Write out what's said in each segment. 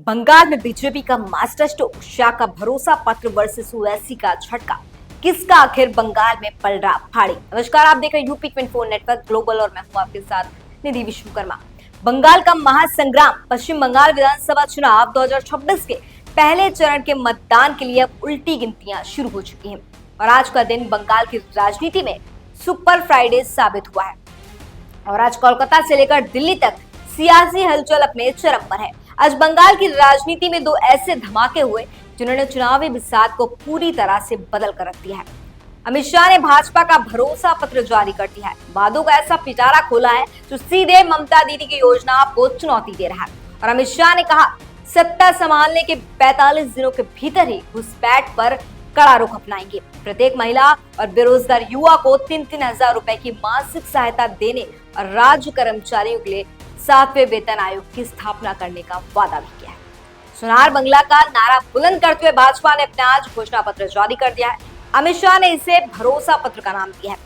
बंगाल में बीजेपी का master stroke, Shah का भरोसा पत्र वर्सेस ओवैसी का झटका, किसका आखिर बंगाल में पल रहा फाड़ी। नमस्कार, आप देख रहे हैं यूपी 24 नेटवर्क ग्लोबल और मैं हूं आपके साथ निधि विश्वकर्मा। बंगाल का महासंग्राम, पश्चिम बंगाल विधानसभा चुनाव 2026 के पहले चरण के मतदान के लिए अब उल्टी गिनतियां शुरू हो चुकी हैं और आज का दिन बंगाल की राजनीति में सुपर फ्राइडे साबित हुआ है। और आज कोलकाता से लेकर दिल्ली तक सियासी हलचल अपने चरम पर है। आज बंगाल की राजनीति में दो ऐसे धमाके हुए जिन्होंने चुनावी बिसात को पूरी तरह से बदल कर रख दिया है। अमित शाह ने भाजपा का भरोसा पत्र जारी कर दिया है। वादों का ऐसा पिटारा खोला है जो सीधे ममता दीदी की योजना को चुनौती दे रहा है। और अमित शाह ने कहा, सत्ता संभालने के 45 दिनों के भीतर ही घुसपैठ पर कड़ा रुख अपनाएंगे। प्रत्येक महिला और बेरोजगार युवा को 3-3 हजार रुपए की मासिक सहायता देने और राज्य कर्मचारियों के लिए 7वें वेतन आयोग की स्थापना करने का वादा भी किया है। सोनार बंगला का नारा बुलंद करते हुए भाजपा ने अपना आज घोषणा पत्र जारी कर दिया है। अमित शाह ने इसे भरोसा पत्र का नाम दिया है,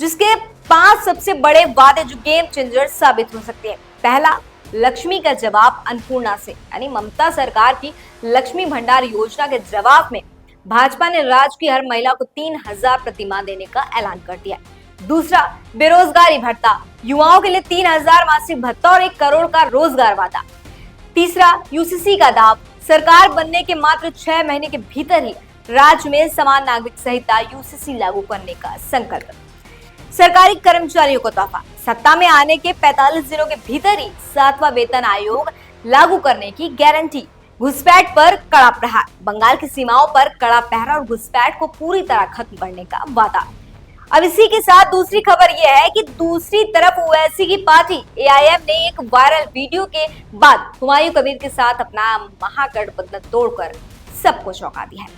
जिसके 5 सबसे बड़े वादे जो गेम चेंजर साबित हो सकते हैं। पहला, लक्ष्मी का जवाब अन्नपूर्णा से, यानी ममता सरकार की लक्ष्मी भंडार योजना के जवाब में भाजपा ने राज्य की हर महिला को 3,000 प्रतिमाह देने का ऐलान कर दिया। दूसरा, बेरोजगारी भत्ता, युवाओं के लिए 3,000 मासिक भत्ता और 1 करोड़ का रोजगार वादा। तीसरा, यूसीसी का दाव, सरकार बनने के मात्र 6 महीने के भीतर ही राज्य में समान नागरिक संहिता यूसीसी लागू करने का संकल्प। सरकारी कर्मचारियों को तोहफा, सत्ता में आने के 45 दिनों के भीतर ही 7वां वेतन आयोग लागू करने की गारंटी। घुसपैठ पर कड़ा प्रहार, बंगाल की सीमाओं पर कड़ा पहरा और घुसपैठ को पूरी तरह खत्म करने का वादा। अब इसी के साथ दूसरी खबर यह है कि दूसरी तरफ ओवैसी की पार्टी एआईएम ने एक वायरल वीडियो के बाद हुमायूं कबीर के साथ अपना महागठबंधन तोड़कर सबको चौंका दिया है।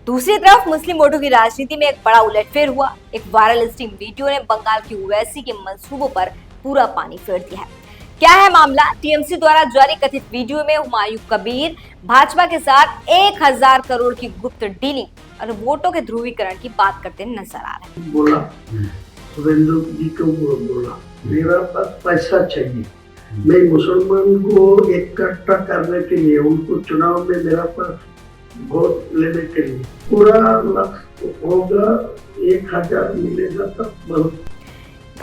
दूसरी तरफ मुस्लिम वोटों की राजनीति में एक बड़ा उलटफेर हुआ। एक वायरल स्टिंग वीडियो ने बंगाल की ओवैसी के मंसूबों पर पूरा पानी फेर दिया है। क्या है मामला? टीएमसी द्वारा जारी कथित वीडियो में हुमायूं कबीर भाजपा के साथ 1,000 करोड़ की गुप्त डीलिंग और वोटों के ध्रुवीकरण की बात करते नजर आ रहे हैं। बोला सुरेंद्र जी को बोला, मेरा पास पैसा चाहिए, मैं मुसलमान को इकट्ठा करने के लिए, उनको चुनाव में मेरा पास वोट लेने के लिए पूरा लक्ष्य होगा, 1,000 मिलेगा तब बहुत।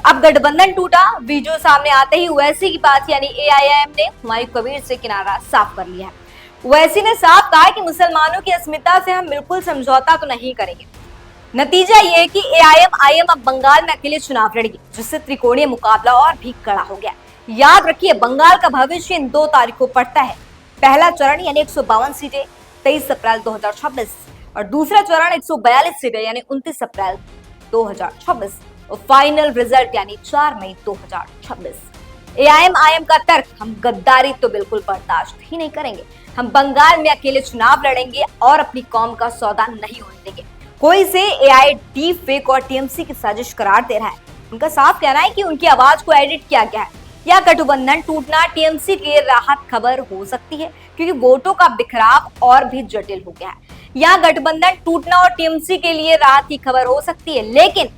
अब गठबंधन टूटा, वीडियो सामने आते ही ओवैसी की बात यानी एआईएम ने हुमायूं कबीर से किनारा साफ कर लिया है। ओवैसी ने साफ कहा कि मुसलमानों की अस्मिता से हम बिल्कुल समझौता तो नहीं करेंगे। नतीजा ये है कि एआईएम अब बंगाल में अकेले चुनाव लड़ेगी, जिससे त्रिकोणीय मुकाबला और भी कड़ा हो गया। याद रखिए, बंगाल का भविष्य इन 2 तारीखों पड़ता है। पहला चरण यानी 152 सीटें 23 अप्रैल 2026 और दूसरा चरण 142 सीटें यानी 29 अप्रैल 2026 और फाइनल रिजल्ट यानी 4 मई 2026। एआईएम का तर्क, हम गद्दारी तो बिल्कुल बर्दाश्त ही नहीं करेंगे, हम बंगाल में अकेले चुनाव लड़ेंगे और अपनी कौम का सौदा नहीं होने देंगे। कोई से एआई डीप फेक और टीएमसी की साजिश करार दे रहा है। उनका साफ कहना है कि उनकी आवाज को एडिट किया गया है। यह गठबंधन टूटना टीएमसी के लिए राहत खबर हो सकती है, क्योंकि वोटों का बिखराव और भी जटिल हो गया है। यह गठबंधन टूटना और टीएमसी के लिए राहत की खबर हो सकती है, लेकिन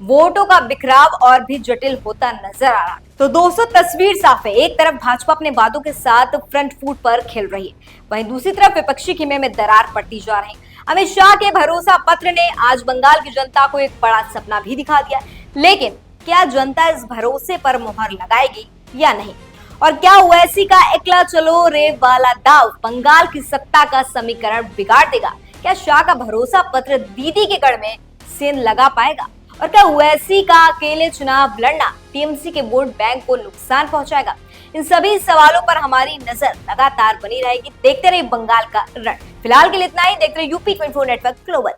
वोटों का बिखराव और भी जटिल होता नजर आ रहा है। तो दोस्तों, तस्वीर साफ है। एक तरफ भाजपा अपने वादों के साथ फ्रंट फुट पर खेल रही है, वहीं दूसरी तरफ विपक्षी खेमे में दरार पड़ती जा रही है। अमित शाह के भरोसा पत्र ने आज बंगाल की जनता को एक बड़ा सपना भी दिखा दिया, लेकिन क्या जनता इस भरोसे पर मुहर लगाएगी या नहीं? और क्या ओवैसी का एकला चलो रे वाला दाव बंगाल की सत्ता का समीकरण बिगाड़ देगा? क्या शाह का भरोसा पत्र दीदी के गढ़ में सेंध लगा पाएगा? और क्या ओवैसी का अकेले चुनाव लड़ना टीएमसी के वोट बैंक को नुकसान पहुंचाएगा? इन सभी सवालों पर हमारी नजर लगातार बनी रहेगी। देखते रहिए बंगाल का रण। फिलहाल के लिए इतना ही। देखते रहिए यूपी 24 नेटवर्क ग्लोबल।